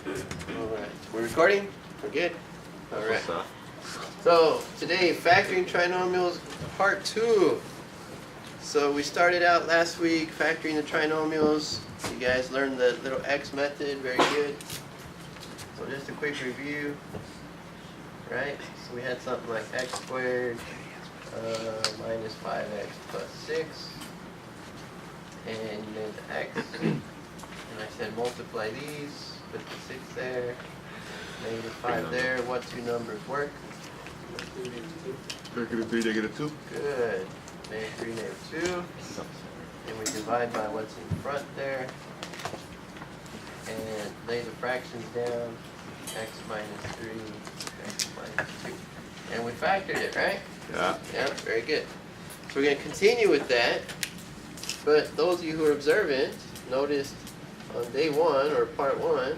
Alright, we're recording? We're good? Alright. What's up? So, today, factoring trinomials, part 2. So, we started out last week factoring the trinomials. You guys learned the little x method, very good. So, just a quick review. Right? So, we had something like x squared minus 5x plus 6. And you named the x. And I said multiply these, put the 6 there, negative 5 there. What two numbers work? Negative 3, negative 2. Good. Negative 3, negative 2. And we divide by what's in front there. And lay the fractions down. X minus 3, x minus 2. And we factored it, right? Yeah. Yeah, very good. So we're going to continue with that. But those of you who are observant noticed on day 1, or part 1,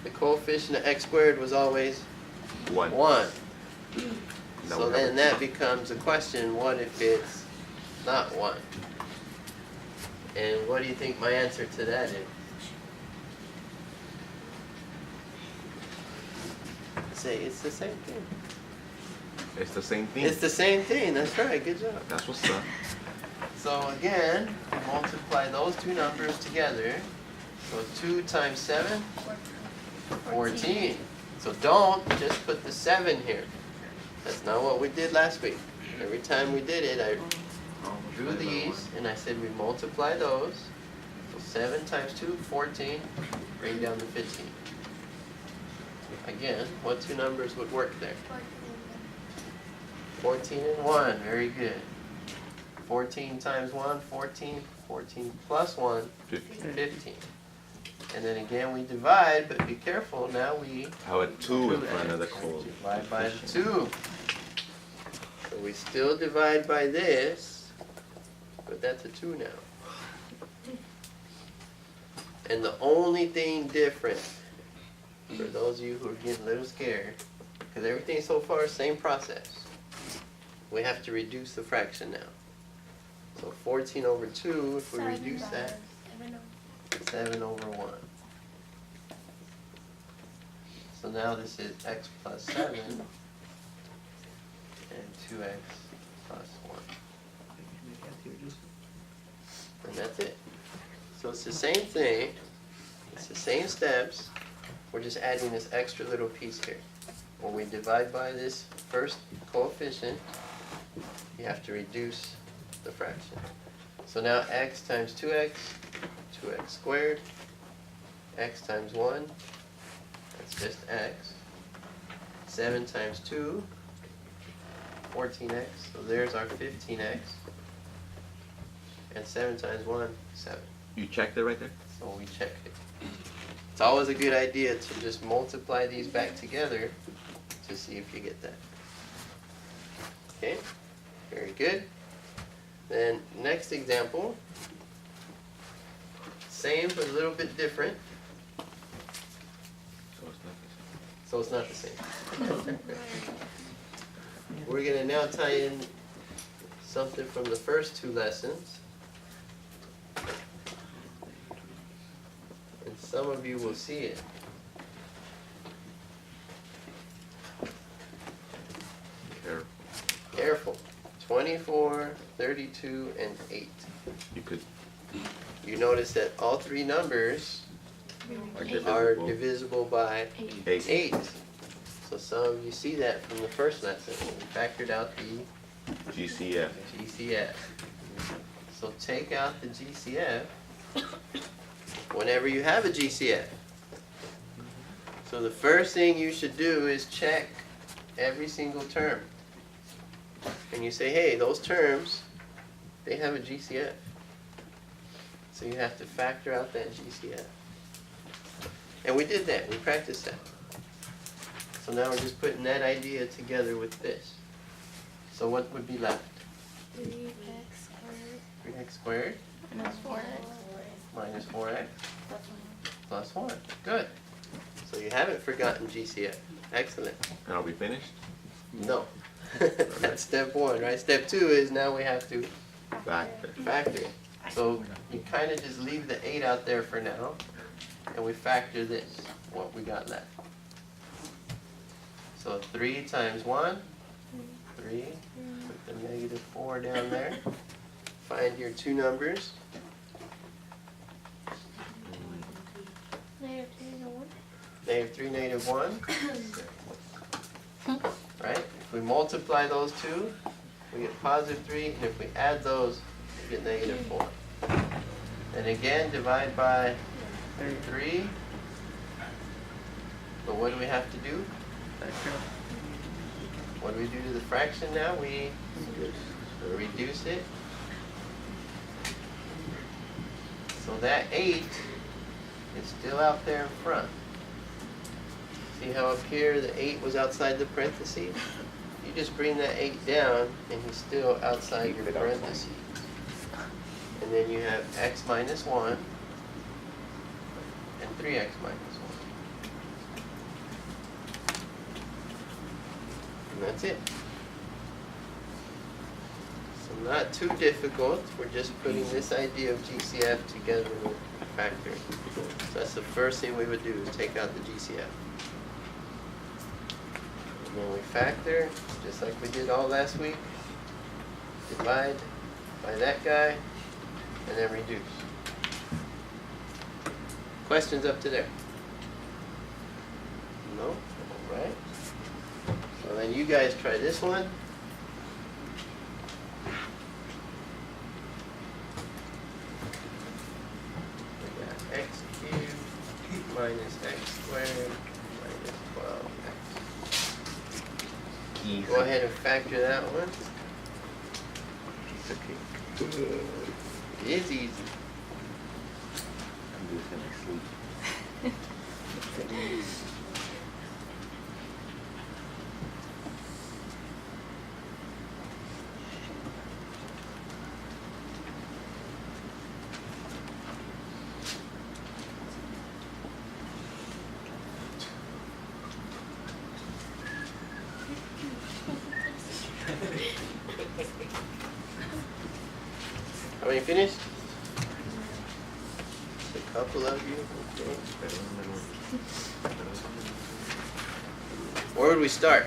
the coefficient of x squared was always 1. 1. Now So then that becomes a question, what if it's not 1? And what do you think my answer to that is? Say, it's the same thing. It's the same thing. It's the same thing, that's right, good job. That's what's up. So again, multiply those two numbers together. So 2 times 7? 14. So don't just put the 7 here. That's not what we did last week. Every time we did it, I drew these and I said we multiply those. So 7 times 2, 14. Bring down to 15. Again, what two numbers would work there? 14 and 1. Very good. 14 times 1, 14. 14 plus 1, 15. And then again we divide, but be careful, now we How a 2 in front of the coefficient. divide by the 2. So we still divide by this, but that's a 2 now. And the only thing different, for those of you who are getting a little scared, because everything so far is same process, we have to reduce the fraction now. So 14 over 2, if we reduce that, 7 over 1. So now this is x plus 7 and 2x plus 1. And that's it. So it's the same thing. It's the same steps. We're just adding this extra little piece here. When we divide by this first coefficient, you have to reduce the fraction. So now x times 2x, 2x squared, x times 1, that's just x, 7 times 2, 14x, so there's our 15x, and 7 times 1, 7. You checked it right there? So we checked it. It's always a good idea to just multiply these back together to see if you get that. Okay, very good. Then next example, same but a little bit different. So it's not the same. We're going to now tie in something from the first 2 lessons. And some of you will see it. Careful. 24, 32, and 8. You could. You notice that all 3 numbers are divisible by 8. So some of you see that from the first lesson. We factored out the GCF. GCF. So take out the GCF whenever you have a GCF. So the first thing you should do is check every single term. And you say, hey, those terms, they have a GCF. So you have to factor out that GCF. And we did that. We practiced that. So now we're just putting that idea together with this. So what would be left? 3x squared 3x squared minus 4x minus 4x plus 1. Good. So you haven't forgotten GCF. Excellent. And are we finished? No. That's step 1, right? Step 2 is now we have to Factor. factor it. So you kind of just leave the 8 out there for now, and we factor this. what we got left. So 3 times 1, 3. Put the negative 4 down there. Find your two numbers. Negative 2 to 1. Negative 3, negative 1. Right? If we multiply those two, we get positive 3. And if we add those, we get negative 4. And again, divide by 3. But what do we have to do? What do we do to the fraction now? We reduce it. So that 8 is still out there in front. See how up here the 8 was outside the parentheses? You just bring that 8 down and he's still outside your parentheses. And then you have x minus 1 and 3x minus 1. And that's it. So not too difficult. We're just putting this idea of GCF together with factoring. So that's the first thing we would do is take out the GCF. And then we factor, just like we did all last week. Divide by that guy, and then reduce. Questions up to there? No? All right. So then you guys try this one. We got x cubed minus x squared minus 12x. Easy. Go ahead and factor that one. It's okay. It is easy. I'm just gonna sleep. Are we finished? A couple of you. Okay. Where would we start?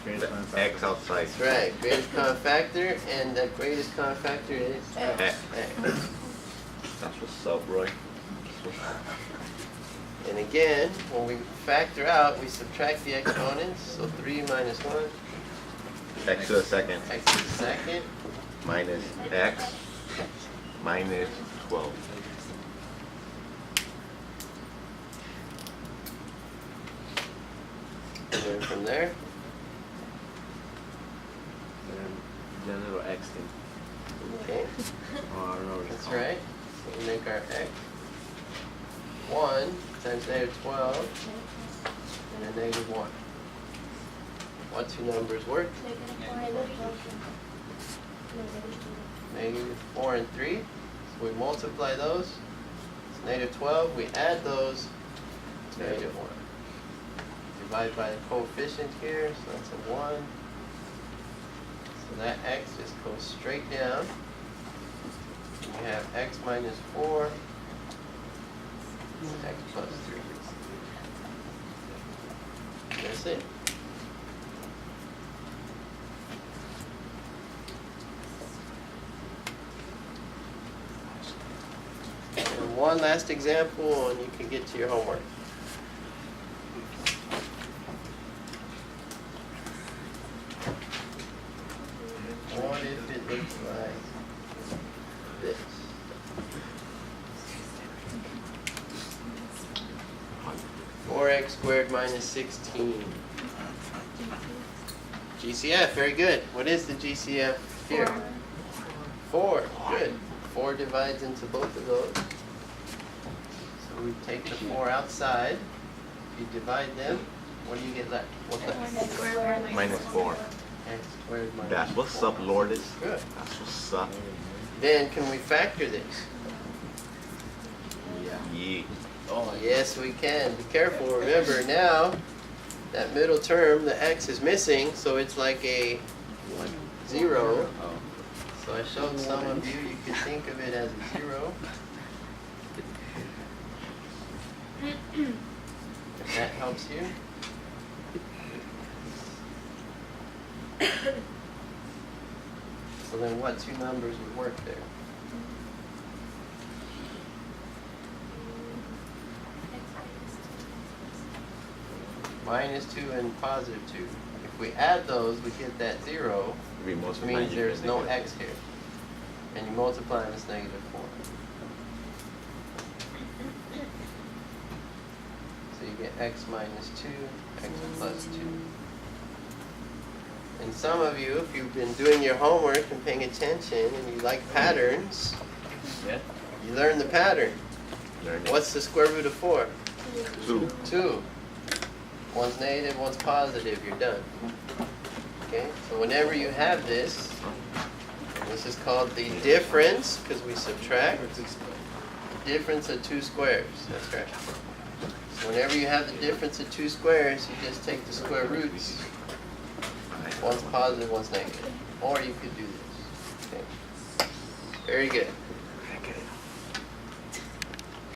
The X outside. That's right. Greatest common factor, and the greatest common factor is X. X. That's what's up, Roy. And again, when we factor out, we subtract the exponents. So 3 minus 1, X to the second x to the second. minus X minus 12. And then from there, The little X thing. okay, Oh, I don't know what it's that's called. right. So we make our x 1 times negative 12 and a negative 1. What two numbers work? Negative 4 and 3. So we multiply those. It's negative 12. We add those. It's negative 1. Divide by the coefficient here. So that's a 1. So that x just goes straight down. And you have x minus 4. X plus 3. And that's it. And one last example, and you can get to your homework. What if it looks like this? Four x squared minus 16. GCF, very good. What is the GCF here? 4, good. 4 divides into both of those. So we take the 4 outside. If you divide them, what do you get left? What's left? Minus 4. X squared minus That's what's 4. up, Lourdes. Good. That's what's up. Then can we factor this? Yeah. Oh, Yes, we can. Be careful. Remember now, that middle term, the x is missing, so it's like a 0. Oh. So I showed some of you, you could think of it as a 0. If that helps you. So then what two numbers would work there? Minus 2 and positive 2. If we add those, we get that 0, We which multiply means it there's by no negative. x here. And you multiply them, it's negative 4. So you get x minus 2, x plus 2. And some of you, if you've been doing your homework and paying attention and you like patterns, Yeah. you learn the pattern. Learn it. What's the square root of 4? 2. 2. One's negative, one's positive, you're done. Okay, so whenever you have this is called the difference, because we subtract, the difference of two squares. That's right. So whenever you have the difference of two squares, you just take the square roots. One's positive, one's negative. Or you could do this. Okay. Very good.